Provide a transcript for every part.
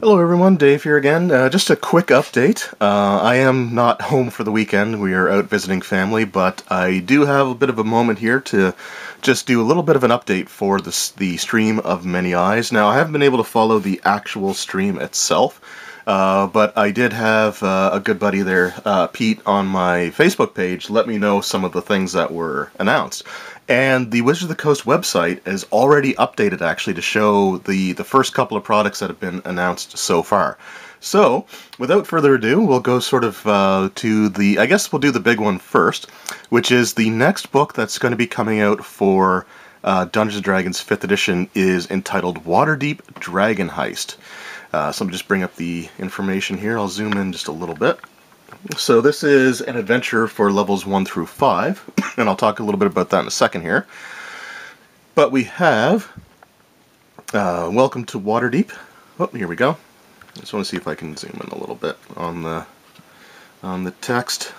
Hello everyone, Dave here again. Just a quick update. I am not home for the weekend. We are out visiting family, but I do have a bit of a moment here to just do a little bit of an update for the stream of Many Eyes. Now, I haven't been able to follow the actual stream itself, but I did have a good buddy there, Pete, on my Facebook page, let me know some of the things that were announced. And the Wizards of the Coast website is already updated, actually, to show the first couple of products that have been announced so far. So, without further ado, we'll go sort of to the... I guess we'll do the big one first, which is the next book that's going to be coming out for Dungeons & Dragons 5th edition is entitled Waterdeep Dragon Heist. So let me just bring up the information here. I'll zoom in just a little bit. So this is an adventure for levels 1 through 5, and I'll talk a little bit about that in a second here. But we have Welcome to Waterdeep. Oh, here we go. I just want to see if I can zoom in a little bit on the text.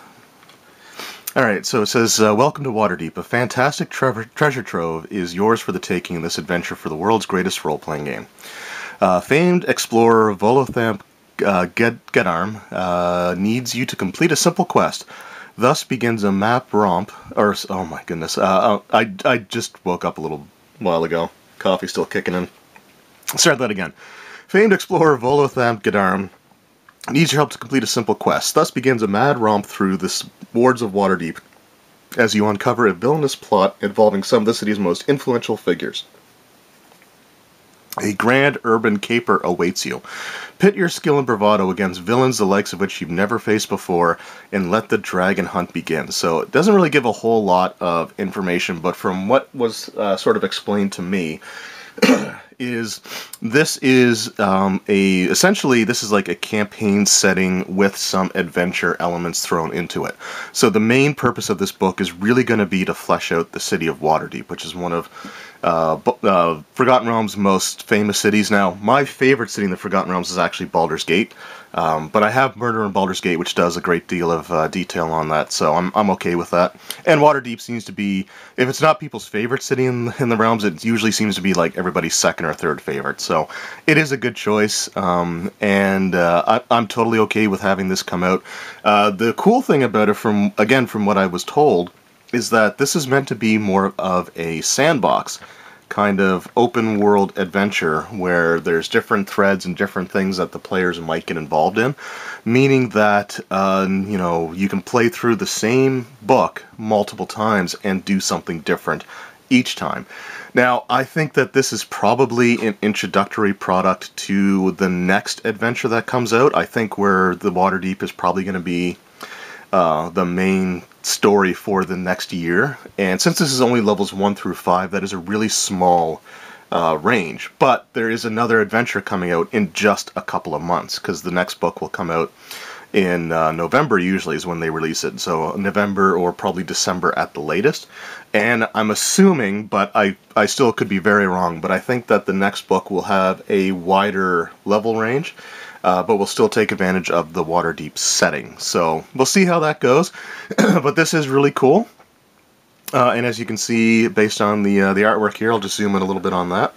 Alright, so it says, Welcome to Waterdeep. A fantastic treasure trove is yours for the taking in this adventure for the world's greatest role-playing game. Famed explorer Volothamp Gedarm needs you to complete a simple quest. Thus begins a map romp, or, oh my goodness, I just woke up a little while ago. Coffee's still kicking in. Start that again. Famed explorer Volothamp Gedarm needs your help to complete a simple quest. Thus begins a mad romp through the wards of Waterdeep, as you uncover a villainous plot involving some of the city's most influential figures. A grand urban caper awaits you. Pit your skill and bravado against villains the likes of which you've never faced before, and let the dragon hunt begin. So it doesn't really give a whole lot of information, but from what was sort of explained to me, essentially this is like a campaign setting with some adventure elements thrown into it. So the main purpose of this book is really going to be to flesh out the city of Waterdeep, which is one of Forgotten Realms' most famous cities. Now, my favorite city in the Forgotten Realms is actually Baldur's Gate, but I have Murder in Baldur's Gate, which does a great deal of detail on that, so I'm okay with that. And Waterdeep seems to be, if it's not people's favorite city in the realms, it usually seems to be like everybody's second or third favorite. So it is a good choice, and I'm totally okay with having this come out. The cool thing about it, from what I was told, is that this is meant to be more of a sandbox kind of open world adventure where there's different threads and different things that the players might get involved in, meaning that you can play through the same book multiple times and do something different each time. Now, I think that this is probably an introductory product to the next adventure that comes out. I think where the Waterdeep is probably going to be the main story for the next year, and since this is only levels 1 through 5, that is a really small range. But there is another adventure coming out in just a couple of months, because the next book will come out in November, usually is when they release it, so November or probably December at the latest. And I'm assuming, but I still could be very wrong, but I think that the next book will have a wider level range, but we'll still take advantage of the Waterdeep setting. So we'll see how that goes. But this is really cool. And as you can see, based on the artwork here, I'll just zoom in a little bit on that.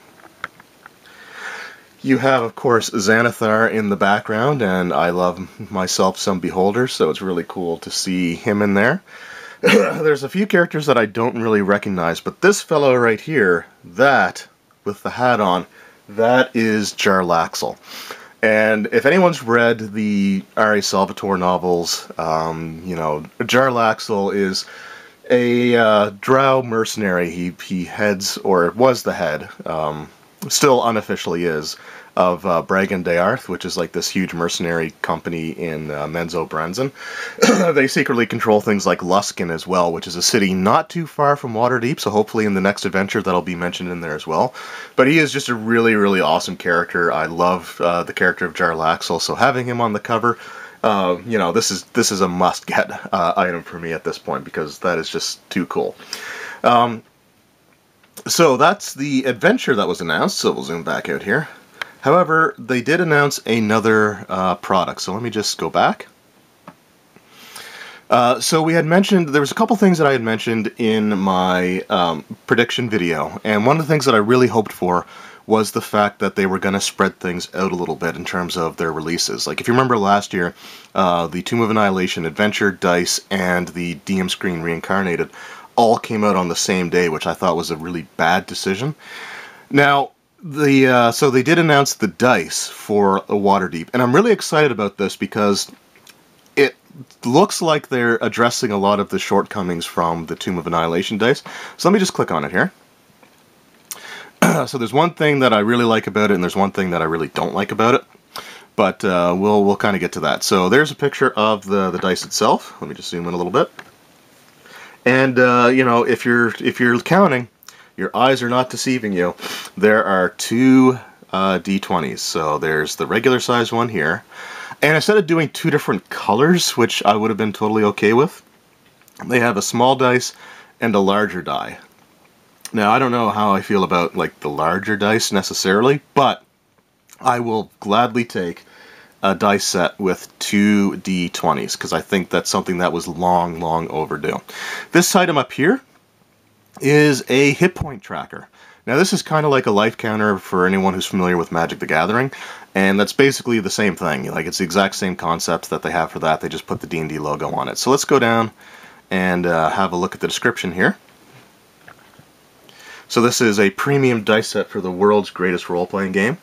You have, of course, Xanathar in the background, and I love myself some Beholder, so it's really cool to see him in there. There's a few characters that I don't really recognize, but this fellow right here, that, with the hat on, that is Jarl Axel. And if anyone's read the R.A. Salvatore novels, Jarl Axel is a drow mercenary. He heads, or was the head, still unofficially is, of Bragan Dearth, which is like this huge mercenary company in Menzo Branson. They secretly control things like Luskan as well, which is a city not too far from Waterdeep, so hopefully in the next adventure that'll be mentioned in there as well. But he is just a really, really awesome character. I love the character of Jarl Axel, so having him on the cover, this is a must-get item for me at this point, because that is just too cool. So that's the adventure that was announced, so we'll zoom back out here. However, they did announce another product, so let me just go back. So we had mentioned, there was a couple things that I had mentioned in my prediction video, and one of the things that I really hoped for was the fact that they were going to spread things out a little bit in terms of their releases. Like, if you remember last year, the Tomb of Annihilation Adventure, Dice, and the DM Screen Reincarnated all came out on the same day, which I thought was a really bad decision. Now, so they did announce the dice for Waterdeep, and I'm really excited about this because it looks like they're addressing a lot of the shortcomings from the Tomb of Annihilation dice. So let me just click on it here. So there's one thing that I really like about it, and there's one thing that I really don't like about it. But we'll kind of get to that. So there's a picture of the dice itself. Let me just zoom in a little bit. And you know, if you're counting, your eyes are not deceiving you. There are two D20s. So there's the regular size one here. And instead of doing two different colors, which I would have been totally okay with, they have a small dice and a larger die. Now, I don't know how I feel about like the larger dice necessarily, but I will gladly take a dice set with two D20s, because I think that's something that was long, long overdue. This item up here is a hit point tracker. Now, this is kind of like a life counter for anyone who's familiar with Magic the Gathering, and that's basically the same thing. Like, it's the exact same concept that they have for that. They just put the D&D logo on it. So let's go down and have a look at the description here. So this is a premium dice set for the world's greatest role-playing game.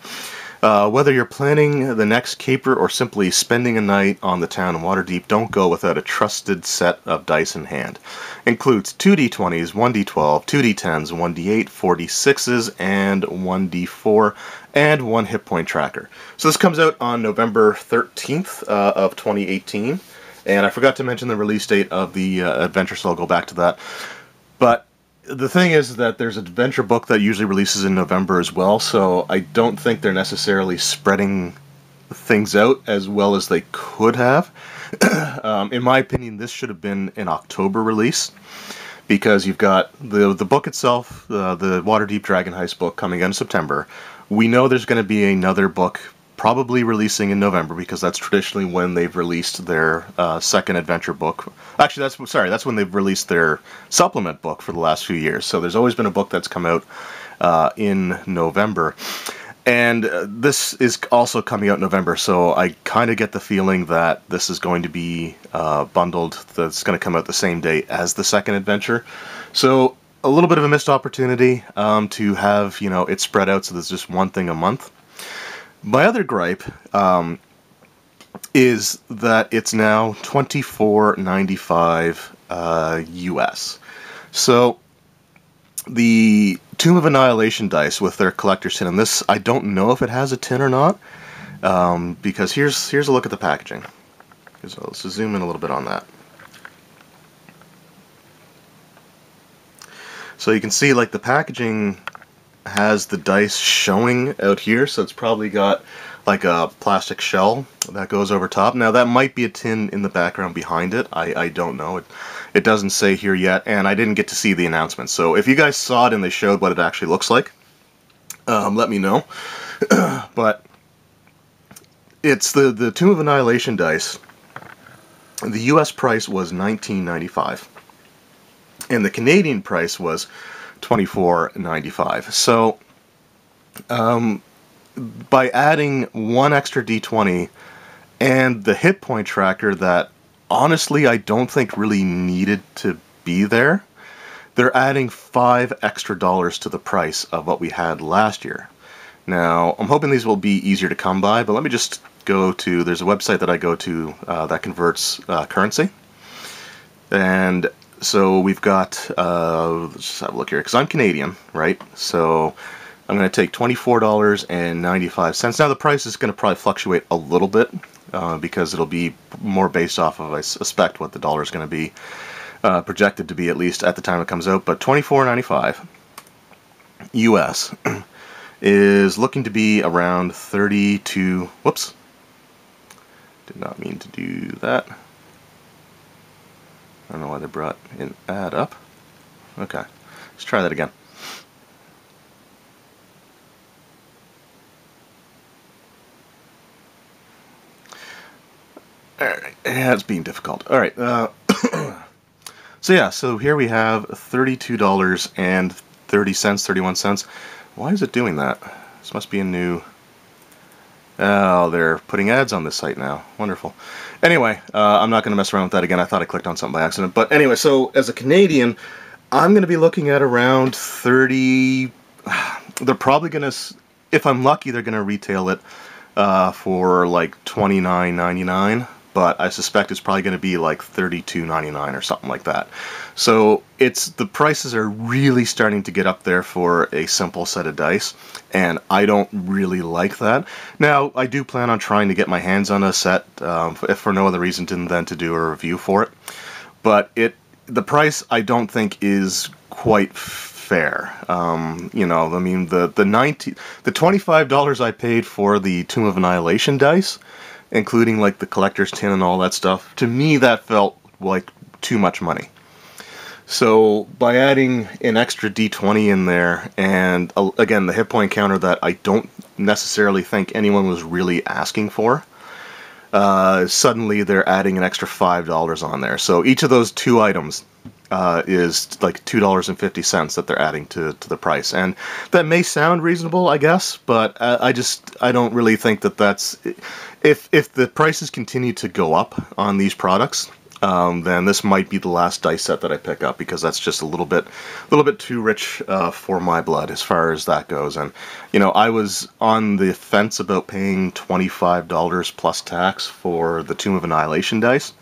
Whether you're planning the next caper or simply spending a night on the town in Waterdeep, don't go without a trusted set of dice in hand. Includes 2 D20s, 1 D12, 2 D10s, 1 D8, 4 D6s, and 1 D4, and 1 hit point tracker. So this comes out on November 13th of 2018, and I forgot to mention the release date of the adventure, so I'll go back to that. But the thing is that there's an adventure book that usually releases in November as well, so I don't think they're necessarily spreading things out as well as they could have. In my opinion, this should have been an October release, because you've got the book itself, the Waterdeep Dragon Heist book, coming out in September. We know there's going to be another book probably releasing in November, because that's traditionally when they've released their second adventure book. Actually, that's when they've released their supplement book for the last few years. So there's always been a book that's come out in November. And this is also coming out in November, so I kind of get the feeling that this is going to be bundled, that's going to come out the same day as the second adventure. So a little bit of a missed opportunity to have, you know, it spread out so there's just one thing a month. My other gripe is that it's now $24.95 US. So the Tomb of Annihilation dice with their collector's tin, and this, I don't know if it has a tin or not, because here's a look at the packaging. So let's zoom in a little bit on that. So you can see, like, the packaging has the dice showing out here, so it's probably got like a plastic shell that goes over top. Now, that might be a tin in the background behind it. I don't know. It doesn't say here yet, and I didn't get to see the announcement. So if you guys saw it and they showed what it actually looks like, let me know. But it's the Tomb of Annihilation dice. The US price was $19.95, and the Canadian price was $24.95. So by adding one extra D20 and the hit point tracker that honestly I don't think really needed to be there, they're adding $5 extra to the price of what we had last year. Now, I'm hoping these will be easier to come by, but let me just go to, there's a website that I go to that converts currency. And so we've got, let's just have a look here, because I'm Canadian, right? So I'm going to take $24.95. Now the price is going to probably fluctuate a little bit, because it'll be more based off of, I suspect, what the dollar is going to be projected to be, at least at the time it comes out. But $24.95 US is looking to be around 32, whoops, did not mean to do that. I don't know why they brought an ad up. Okay, let's try that again. Alright, yeah, it's being difficult. Alright, so yeah, so here we have $32.30, 31 cents. Why is it doing that? This must be a new... Oh, they're putting ads on this site now. Wonderful. Anyway, I'm not going to mess around with that again. I thought I clicked on something by accident. But anyway, so as a Canadian, I'm going to be looking at around 30... They're probably going to... If I'm lucky, they're going to retail it for like $29.99. But I suspect it's probably going to be like $32.99 or something like that. So the prices are really starting to get up there for a simple set of dice, and I don't really like that. Now, I do plan on trying to get my hands on a set, if for no other reason than to do a review for it. But the price I don't think is quite fair. You know, I mean, the $25 I paid for the Tomb of Annihilation dice, including like the collector's tin and all that stuff, to me that felt like too much money. So by adding an extra D20 in there, and again the hit point counter that I don't necessarily think anyone was really asking for, suddenly they're adding an extra $5 on there. So each of those two items is like $2.50 that they're adding to the price, and that may sound reasonable, I guess, but I don't really think that that's... If the prices continue to go up on these products, then this might be the last dice set that I pick up, because that's just a little bit too rich for my blood as far as that goes. And you know, I was on the fence about paying $25 plus tax for the Tomb of Annihilation dice.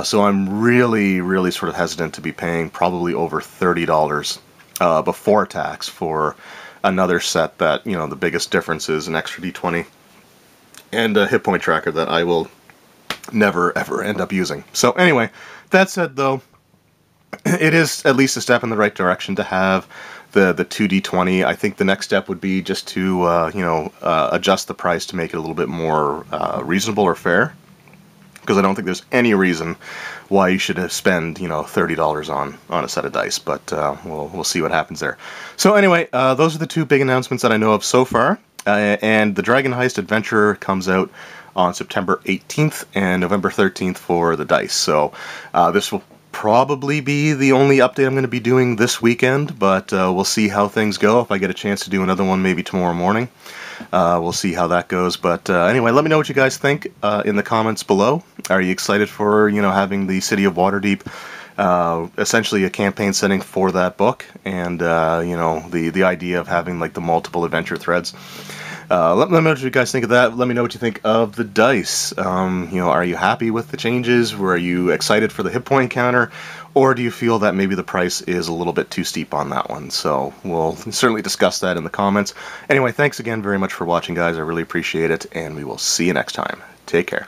So I'm really sort of hesitant to be paying probably over $30 before tax for another set that, you know, the biggest difference is an extra D20 and a hit point tracker that I will never ever end up using. So anyway, that said though, it is at least a step in the right direction to have the 2D20. I think the next step would be just to you know, adjust the price to make it a little bit more reasonable or fair, because I don't think there's any reason why you should spend, you know, $30 on a set of dice. But we'll see what happens there. So anyway, those are the two big announcements that I know of so far. And the Dragon Heist Adventure comes out on September 18th and November 13th for the dice. So this will probably be the only update I'm going to be doing this weekend, but we'll see how things go. If I get a chance to do another one maybe tomorrow morning, we'll see how that goes. But anyway, let me know what you guys think in the comments below. Are you excited for, you know, having the City of Waterdeep, essentially a campaign setting for that book, and you know, the idea of having like the multiple adventure threads? Let me know what you guys think of that. Let me know what you think of the dice. You know, are you happy with the changes? Were you excited for the hit point counter? Or do you feel that maybe the price is a little bit too steep on that one? So we'll certainly discuss that in the comments. Anyway, thanks again very much for watching, guys. I really appreciate it, and we will see you next time. Take care.